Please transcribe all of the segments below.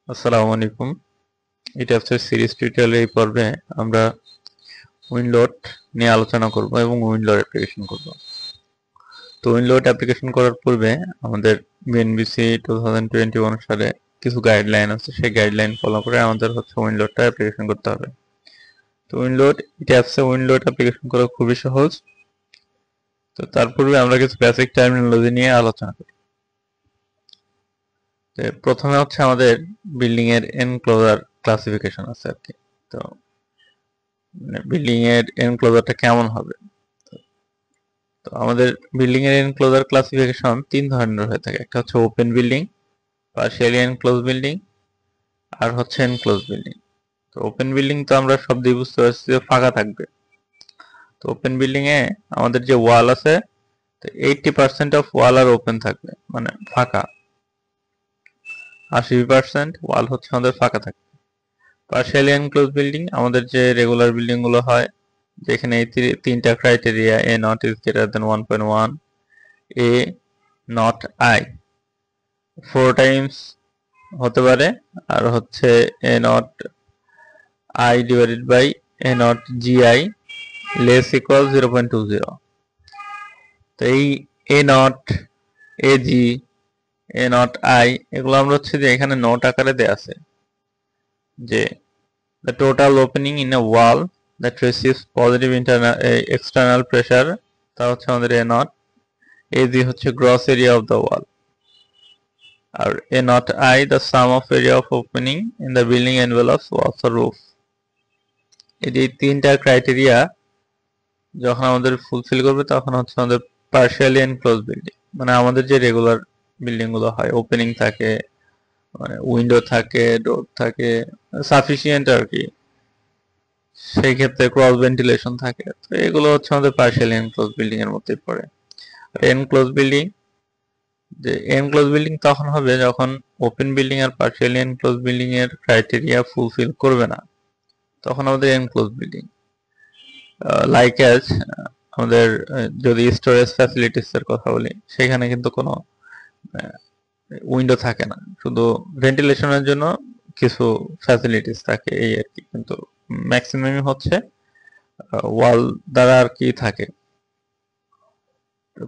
আসসালামু আলাইকুম। এটা হচ্ছে সিরিজ টিউটোরিয়াল। এই পর্বে আমরা উইন্ডলোড নিয়ে আলোচনা করব এবং উইন্ডলোড অ্যাপ্লিকেশন করব। তো উইন্ডলোড অ্যাপ্লিকেশন করার পূর্বে আমাদের বিএনবিসি 2021 অনুসারে কিছু গাইডলাইন আছে, সেই গাইডলাইন ফলো করে আমাদের হচ্ছে উইন্ডলোডটা অ্যাপ্লিকেশন করতে হবে। তো উইন্ডলোড এটা অ্যাপসে উইন্ডলোড অ্যাপ্লিকেশন করা খুবই সহজ। তো তার পূর্বে আমরা কিছু বেসিক টার্মিনোলজি নিয়ে আলোচনা করি। তো প্রথমে হচ্ছে আমাদের বিল্ডিং এর এনক্লোজার ক্লাসিফিকেশন আছে আর কি। তো বিল্ডিং এর এনক্লোজারটা কেমন হবে। তো আমাদের বিল্ডিং এর এনক্লোজার ক্লাসিফিকেশন তিন ধরনের হয়ে থাকে। একটা হচ্ছে open building, partially enclose building, আর হচ্ছে এনক্লোজ বিল্ডিং। তো ওপেন বিল্ডিং তো আমরা সব দিয়ে বুঝতে পারছি যে ফাঁকা থাকবে। তো ওপেন বিল্ডিং এ আমাদের যে ওয়াল আছে, তো 80% অফ ওয়াল আর ওপেন থাকবে, মানে ফাঁকা। 80% ওয়াল হচ্ছে আমাদের ফাঁকা থাকবে। পার্শিয়ালি এনক্লোজ বিল্ডিং আমাদের যে রেগুলার বিল্ডিং গুলো হয়, যেখানে এই তিনটা criteria, A not is greater than 1.1, A not I 4 times হতে পারে, আর হচ্ছে A not I divided by A not GI less equal 0.20। তো এই A not, A G, A not I এগুলো আমরা হচ্ছে যে এখানে নোট আকারে দেয়া আছে যে the total opening in a wall that receives positive internal external pressure, তা হচ্ছে আমাদের এ নট। এ জি হচ্ছে gross area of the wall, আর A not I the sum of area of opening in the building envelopes walls or roof. এই তিনটা criteria যখন আমাদের fulfil করবে তখন হচ্ছে আমাদের পার্শিয়ালি এনক্লোজ বিল্ডিং, মানে আমাদের যে রেগুলার বিল্ডিং গুলো হয়, ওপেনিং থাকে, মানে উইন্ডো থাকে, ডোর থাকে, সাফিসিয়েন্ট আর কি, সেই ক্ষেত্রে ক্রস ভেন্টিলেশন থাকে। তো এগুলো হচ্ছে আমাদের পার্শিয়ালি এনক্লোজ বিল্ডিং এর মধ্যেই পড়ে। এনক্লোজ বিল্ডিং, যে এনক্লোজ বিল্ডিং তখন হবে যখন ওপেন বিল্ডিং আর পার্শিয়ালি এনক্লোজ বিল্ডিং এর ক্রাইটেরিয়া ফুলফিল করবে না, তখন আমাদের এনক্লোজ বিল্ডিং। লাইক অ্যাজ আমাদের যদি স্টোরেজ ফ্যাসিলিটিস এর কথা বলি, সেখানে কিন্তু কোনো উইন্ডো থাকে না, শুধু ভেন্টিলেশনের জন্য কিছু ফ্যাসিলিটিস থাকে এই আর কি, কিন্তু ম্যাক্সিমাম হচ্ছে ওয়াল দ্বারা আর কি থাকে,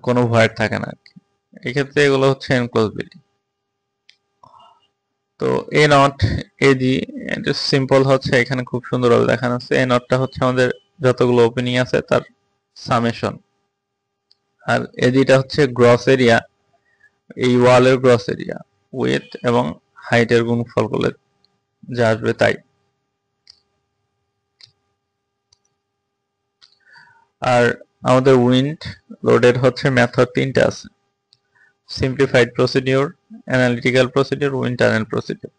কোনো ভয়েড থাকে না আর কি। এই ক্ষেত্রে এগুলো হচ্ছে এনক্লোজ বিল্ডিং। তো এ নট, এ জি, এটা সিম্পল হচ্ছে এখানে খুব সুন্দরভাবে দেখানো আছে। এ নটটা হচ্ছে আমাদের যতগুলো ওপেনিং আছে তার সামেশন, আর এ জিটা হচ্ছে গ্রস এরিয়া, এই ওয়ালের গ্রস এরিয়া, উইথ এবং হাইটের গুণফল করলে যা আসবে তাই। আর আমাদের উইন্ড লোডের হচ্ছে মেথড তিনটা আছে: simplified procedure, analytical procedure, wind tunnel procedure.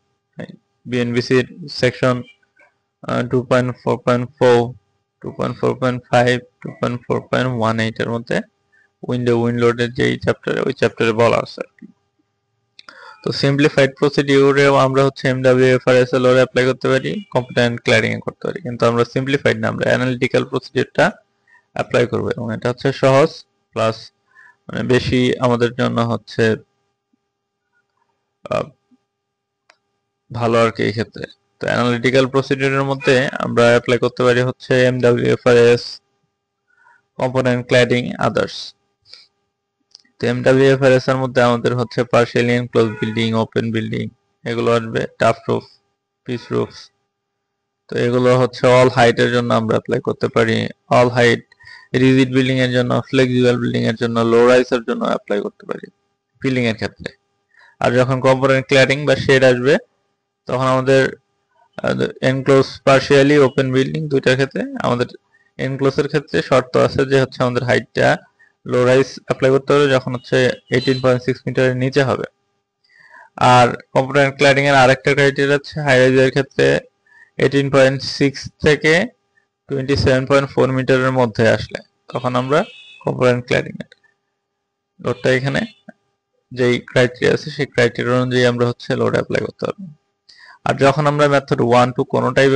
বিএনবিসির সেকশন 2.4.4, 2.4.5, 2.4.18 এর মধ্যে উইন্ড লোডের যেই চ্যাপ্টার, ওই চ্যাপ্টারে বলা আছে আর কি। তো সিম্পলিফাইড প্রসিডিউরেও আমরা হচ্ছে এমডব্লিউএফআরএস লোড অ্যাপ্লাই করতে পারি, কম্পিটেন্ট ক্ল্যাডিং এ করতে পারি, কিন্তু আমরা সিম্পলিফাইড না, আমরা অ্যানালিটিক্যাল প্রসিডিউরটা অ্যাপ্লাই করবো, এবং এটা হচ্ছে সহজ প্লাস মানে বেশি আমাদের জন্য হচ্ছে ভালো আর কি এই ক্ষেত্রে। তো অ্যানালিটিক্যাল প্রসিডিউরের মধ্যে আমরা অ্যাপ্লাই করতে পারি হচ্ছে এমডব্লিউএফআরএস, কম্পোনেন্ট ক্ল্যাডিং, আদার্স। তো এমডব্লিউএফআরএস এর মধ্যে আমাদের হচ্ছে partially enclose building, open building এগুলো আসবে, টাফ রুফ, পিচ রুফ। তো এগুলো হচ্ছে অল হাইটের জন্য আমরা অ্যাপ্লাই করতে পারি, অল হাইট রিজিড বিল্ডিং এর জন্য, ফ্লেক্সিবল বিল্ডিং এর জন্য, লো রাইসের জন্য অ্যাপ্লাই করতে পারি বিল্ডিং এর ক্ষেত্রে। আর যখন কম্পোনেন্ট ক্ল্যাডিং বা শেড আসবে, তখন আমাদের এনক্লোজ, পার্শিয়ালি ওপেন বিল্ডিং দুইটার ক্ষেত্রে আমাদের এনক্লোজের ক্ষেত্রে শর্ত আছে যে হচ্ছে আমাদের হাইটটা লো রাইস অ্যাপ্লাই করতে হবে যখন হচ্ছে 18.6 মিটারের নিচে হবে। আর কম্পোনেন্ট ক্ল্যাডিং এর আরেকটা ক্রাইটেরিয়া আছে হাই রাইজের ক্ষেত্রে 18.6 থেকে 27.4 মিটারের মধ্যে আসলে তখন আমরা কম্পোনেন্ট ক্ল্যাডিং এর লোডটা, এখানে যেই ক্রাইটেরিয়া আছে সেই ক্রাইটেরিয়া অনুযায়ী আমরা হচ্ছে লোড অ্যাপ্লাই করতে পারবো। আর যখন আমরা মেথড 1, 2 কোনোটাই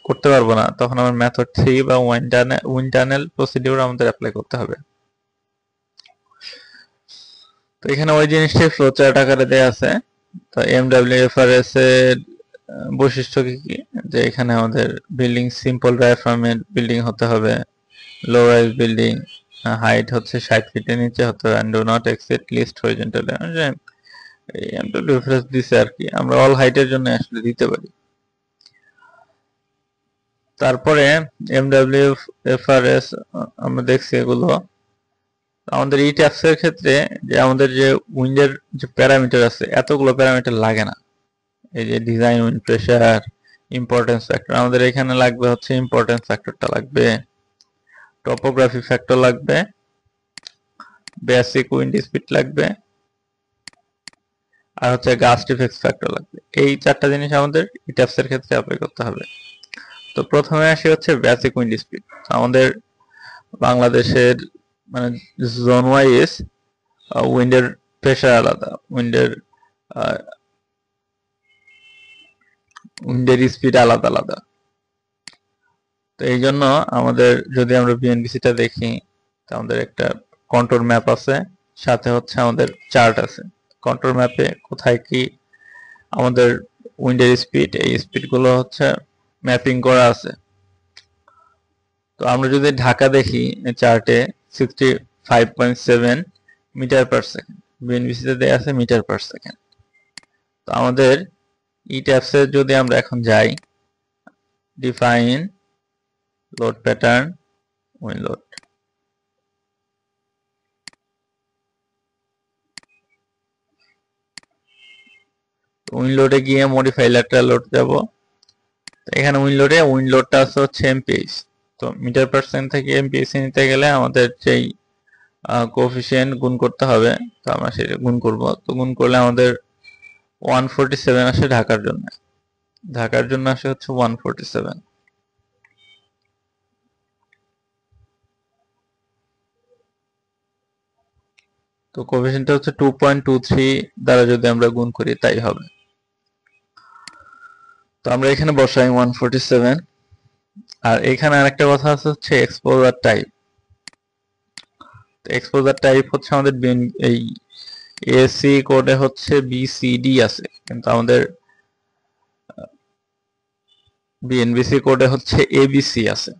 করতে পারবো না, তখন আমরা মেথড 3 বা উইন্ড টানেল প্রসিডিউর আমাদের অ্যাপ্লাই করতে হবে। তো এখানে ওই জিনিসটাই ফ্লো চার্ট আকারে দেয়া আছে। তো এমডব্লিউএফআরএস এর বৈশিষ্ট্য কি কি, যে এখানে আমাদের বিল্ডিং সিম্পল ডায়াফ্রামের বিল্ডিং হতে হবে, লো রাইজ বিল্ডিং, হাইট হচ্ছে 60 ফিটের নিচে হতে হবে, and do not exceed least horizontal. এই ডিফারেন্স দিছে আর কি, আমরা অল হাইটের জন্য আসলে দিতে পারি। তারপরে এমডব্লিউ এফআরএস আমরা দেখছি এগুলো। আমাদের এই ট্যাক্সের ক্ষেত্রে যে আমাদের যে উইন্ডের যে প্যারামিটার আছে এতগুলো প্যারামিটার লাগে না। এই যে design wind pressure, importance factor, আমাদের এখানে লাগবে হচ্ছে ইম্পর্টেন্স ফ্যাক্টরটা লাগবে, টপোগ্রাফি ফ্যাক্টর লাগবে, বেসিক উইন্ড স্পিড লাগবে, আর হচ্ছে গাস্ট ইফেক্ট ফ্যাক্টর লাগবে। এই চারটা জিনিস আমাদের ইটাপস এর ক্ষেত্রে অ্যাপ্লাই করতে হবে। তো প্রথমে আসি হচ্ছে বেসিক উইন্ড স্পিড। আমাদের বাংলাদেশের মানে জোন ওয়াইজ উইন্ডের প্রেসার আলাদা, উইন্ডের স্পিড আলাদা আলাদা। তো এই জন্য আমাদের যদি আমরা বিএনবিসিটা দেখি, আমাদের একটা কন্ট্রোল ম্যাপ আছে, সাথে হচ্ছে আমাদের চার্ট আছে। কন্ট্রোল ম্যাপে কোথায় কি আমাদের উইন্ডের স্পিড, এই স্পিড গুলো হচ্ছে ম্যাপিং করা আছে। তো আমরা যদি ঢাকা দেখি চার্টে 65.7 মিটার পার সেকেন্ড, বিএনবিসিতে দেয়া আছে মিটার পার সেকেন্ড। তো আমাদের ইট্যাপসে যদি আমরা এখন যাই, define load pattern wind load, wind লোডে গিয়ে মডিফাই ল্যাটারাল লোড যাব। এখানে উইন্ড লোডটা আছে হচ্ছে এমপিএইচ। তো মিটার পার সেকেন্ড থেকে এমপিএইচ নিতে গেলে আমাদের যেই কোএফিসিয়েন্ট গুণ করতে হবে, তো আমরা সেটা গুণ করব। তো গুণ করলে আমাদের 147 আসে ঢাকার জন্য। ঢাকার জন্য আসে হচ্ছে 147। তো কোএফিসিয়েন্টটা হচ্ছে 2.23 দ্বারা যদি আমরা গুণ করি তাই হবে। তো আমরা এখানে বসাই 147। আর এখানে আরেকটা কথা আছে হচ্ছে এক্সপোজার টাইপ। তো এক্সপোজার টাইপ হচ্ছে আমাদের এই এসি কোডে হচ্ছে বিসিডি আছে, কিন্তু আমাদের বিএনবিসি কোডে হচ্ছে এবিসি আছে।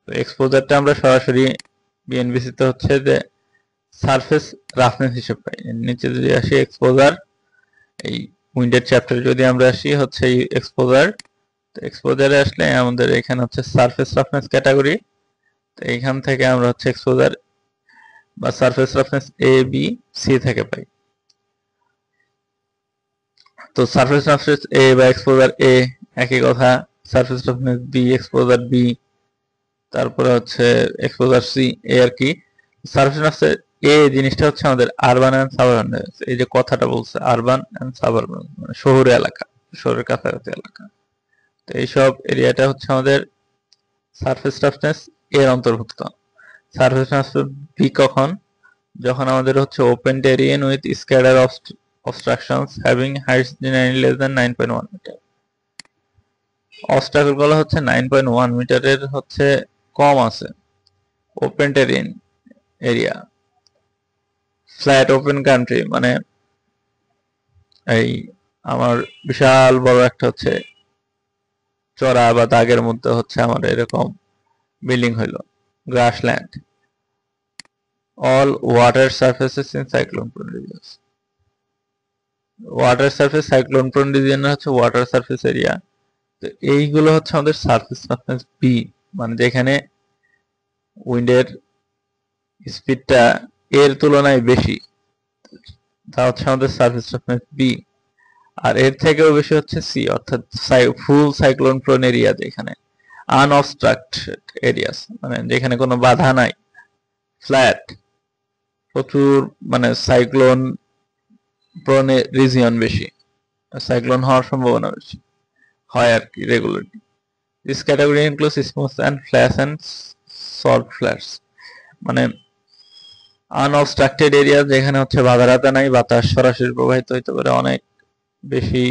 তো এক্সপোজারটা আমরা সরাসরি বিএনবিসি তে হচ্ছে যে সারফেস রাফনেস হিসেবে পাই। নিচে যদি আসি এক্সপোজার, এই উইন্ডের চ্যাপ্টারে যদি আমরা আসি হচ্ছে এই এক্সপোজার, তো এক্সপোজারে আসলে আমাদের এখানে হচ্ছে সারফেস রাফনেস ক্যাটাগরি। তো এইখান থেকে আমরা হচ্ছে এক্সপোজার বা surface roughness A B C থেকে পাই। তো সারফেস রাফনেস এ বা এক্সপোজার এ একই কথা, surface roughness B exposure B, তারপরে হচ্ছে এক্সপোজার সি, এ আর কি। সারফেস রাফনেস এ জিনিসটা হচ্ছে আমাদের আরবান এন্ড সাবারবান, এই যে কথাটা বলছে আরবান এন্ড সাবারবান মানে শহুরে এলাকা, শহরের কাছাকাছি এলাকা। তো এইসব এরিয়াটা হচ্ছে আমাদের সারফেস রাফনেস এর অন্তর্ভুক্ত। সারফেস রাফনেস বি কখন, যখন আমাদের হচ্ছে open terrain with scattered obstructions having heights generally less than 9.1 metre. Obstacle গুলো হচ্ছে 9.1 মিটারের হচ্ছে কম আছে। Open terrain area, flat open country, মানে এই আমার বিশাল বড় একটা হচ্ছে চড়া বা দাগের মধ্যে হচ্ছে আমার এরকম বিল্ডিং হইলো। Grassland, all water surfaces in cyclone prone regions. Water surface cyclone prone region হচ্ছে ওয়াটার সারফেস এরিয়া। তো এইগুলো হচ্ছে আমাদের সারফেস রাফনেস বি, মানে যেখানে উইন্ডের স্পিডটা এর তুলনায় বেশি, তা হচ্ছে আমাদের সারফেস রাফনেস বি। আর এর থেকেও বেশি হচ্ছে সি, অর্থাৎ ফুল সাইক্লোন প্রোন এরিয়া, যেখানে আনঅবস্ট্রাক্টেড এরিয়াস, মানে যেখানে কোনো বাধা নাই, ফ্ল্যাট, প্রচুর মানে সাইক্লোন প্রোন রিজিয়ন বেশি, সাইক্লোন হওয়ার সম্ভাবনা বেশি হয় আর কি regularly. This category includes smooth and flash and salt flats, মানে আনঅবস্ট্রাক্টেড এরিয়া যেখানে হচ্ছে বাধা নাই, বাতাস সরাসরি প্রবাহিত হইতে পারে অনেক বেশি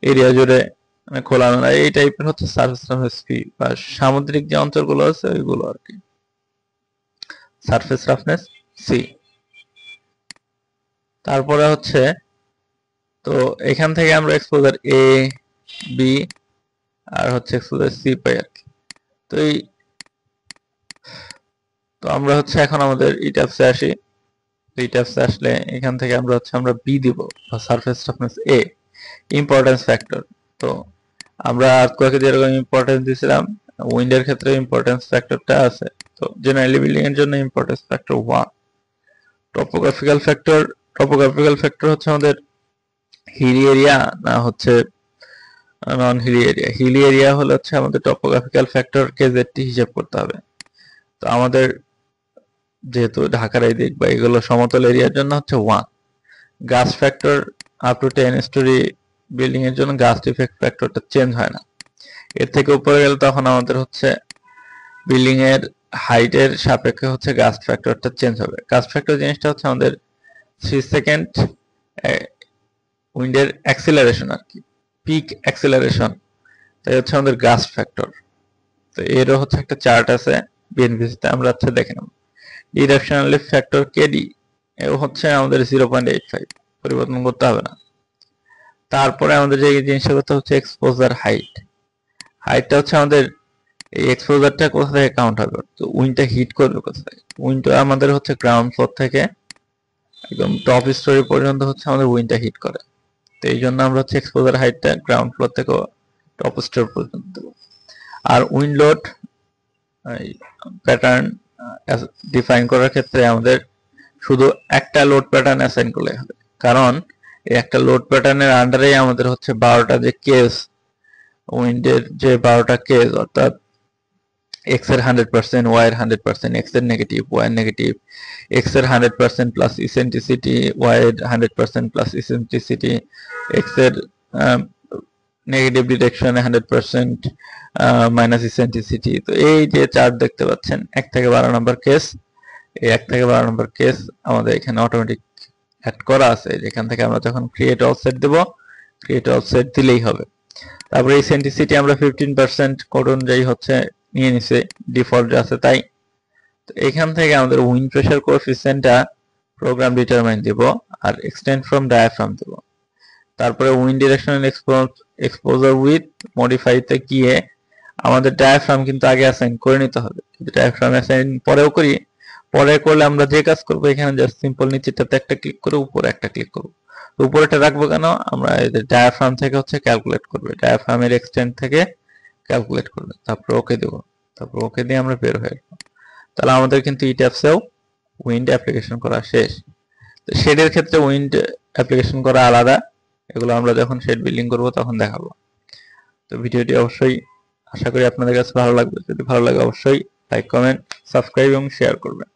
এরিয়া জুড়ে, মানে খোলামেলা, এই টাইপের হচ্ছে সারফেস রাফনেস বি। বা সামুদ্রিক যে অঞ্চলগুলো আছে ওইগুলো আর কি সারফেস রাফনেস সি। তারপরে হচ্ছে, তো এখান থেকে আমরা এক্সপোজার এ, বি আর হচ্ছে এক্সপোজার সি পাই আর কি। তো তো আমরা হচ্ছে এখন আমাদের ইটাপসে আসি। ইটাপসে আসলে এখান থেকে আমরা বি দিব বা সারফেস টাফনেস এ, ইম্পর্টেন্স ফ্যাক্টর। তো আমরা আর্থকোয়েকে যেরকম ইম্পর্টেন্স দিয়েছিলাম, উইন্ডের ক্ষেত্রে ইম্পর্টেন্স ফ্যাক্টরটা আছে। তো জেনারেলি বিল্ডিং এর জন্য ইম্পর্টেন্স ফ্যাক্টর 1। টপোগ্রাফিক্যাল ফ্যাক্টর হচ্ছে আমাদের হিলি এরিয়া না হচ্ছে নন হিলি এরিয়া। হিলি এরিয়া হলে হচ্ছে আমাদের টপোগ্রাফিক্যাল ফ্যাক্টর কেজেডটি হিসাব করতে হবে। তো আমাদের যেহেতু ঢাকার এই দিক বা এগুলো সমতল এরিয়ার জন্য হচ্ছে 1। গাছ factor up to 10 story building এর জন্য গাছ ডিফেক্ট ফ্যাক্টরটা চেঞ্জ হয় না। এর থেকে উপরে গেলে তখন আমাদের হচ্ছে বিল্ডিং এর হাইটের সাপেক্ষে হচ্ছে গাছ ফ্যাক্টরটা চেঞ্জ হবে। গাছ ফ্যাক্টর জিনিসটা হচ্ছে আমাদের 3 সেকেন্ড উইন্ডের অ্যাক্সিলারেশন আর কি, পিক অ্যাক্সিলারেশন, তাই হচ্ছে আমাদের গাছ ফ্যাক্টর। তো এরও হচ্ছে একটা চার্ট আছে বিএনপিসিতে, আমরা হচ্ছে দেখে নেব। ডিডাকশনাল লিফট ফ্যাক্টর কেডি এও হচ্ছে আমাদের 0.85, পরিবর্তন করতে হবে না। তারপরে আমাদের যে জিনিসটা করতে হচ্ছে এক্সপোজার হাইট। হাইটটা হচ্ছে আমাদের এই এক্সপোজারটা কোথা থেকে কাউন্ট হবে, তো উইন্ডটা হিট করবে কোথায়। উইন্ডটা আমাদের হচ্ছে গ্রাউন্ড ফ্লোর থেকে একদম টপ স্টোরি পর্যন্ত হচ্ছে আমাদের উইন্ডটা হিট করে। তো এই জন্য আমরা হচ্ছে এক্সপোজার হাইটটা গ্রাউন্ড ফ্লোর থেকে টপ স্টোর পর্যন্ত দেবো। আর উইন্ড লোড প্যাটার্ন ডিফাইন করার ক্ষেত্রে আমাদের শুধু একটা লোড প্যাটার্ন অ্যাসাইন করলে হবে, কারণ এই একটা লোড প্যাটার্নের আন্ডারেই আমাদের হচ্ছে 12টা যে কেস, উইন্ডের যে 12টা কেস, অর্থাৎ এক্স এর 100%, ওয়াই এর 100%, এক্স এর নেগেটিভ, ওয়াই এর নেগেটিভ, এক্স এর 100% প্লাস ইসেন্ট্রিসিটি, ওয়াই এর 100% প্লাস ইসেন্ট্রিসিটি, এক্স এর নেগেটিভ ডিরেকশন 100% মাইনাস ইসেন্ট্রিসিটি। তো এই যে চার্ট দেখতে পাচ্ছেন 1 থেকে 12 নম্বর কেস, এই 1 থেকে 12 নম্বর কেস আমাদের এখানে অটোমেটিক অ্যাড করা আছে। যেখান থেকে আমরা যখন ক্রিয়েট অল সেট দেব, ক্রিয়েট অল সেট দিলেই হবে। তারপরে ইসেন্ট্রিসিটি আমরা 15% কোড অনুযায়ী হচ্ছে নিয়ে নিছে, ডিফল্ট আছে তাই। তো এখান থেকে আমাদের উইন্ড প্রেসার কোএফিসিয়েন্টটা প্রোগ্রাম ডিটারমাইন দিব আর এক্সটেন্ড ফ্রম ডায়াফ্রাম দেব। তারপরে উইন্ড ডিরেকশনাল এক্সপোজার উইথ মডিফাইতে গিয়ে আমাদের ডায়াফ্রাম কিন্তু আগে অ্যাসাইন করে নিতে হবে। যদি ডায়াফ্রাম অ্যাসাইন পরেও করি, পরে করলে আমরা যে কাজ করবো এখানে জাস্ট সিম্পল নিচেরটাতে একটা ক্লিক করে উপরে একটা ক্লিক করবো। উপরেটা রাখবো কেন, আমরা ডায়াফ্রাম থেকে হচ্ছে ক্যালকুলেট করবে, ডায়াফ্রামের এক্সটেন্ড থেকে ক্যালকুলেট করবে, তারপর ওকে দেবো, তারপর ওকে দিয়ে আমরা বের হয়ে আসবো। তাহলে আমাদের কিন্তু ইট্যাপসেও উইন্ড অ্যাপ্লিকেশন করা শেষ। তো শেডের ক্ষেত্রে উইন্ড অ্যাপ্লিকেশন করা আলাদা, এগুলো আমরা যখন শেড বিল্ডিং করব তখন দেখাবো। তো ভিডিওটি অবশ্যই আশা করি আপনাদের কাছে ভালো লাগবে। যদি ভালো লাগে অবশ্যই লাইক, কমেন্ট, সাবস্ক্রাইব এবং শেয়ার করবেন।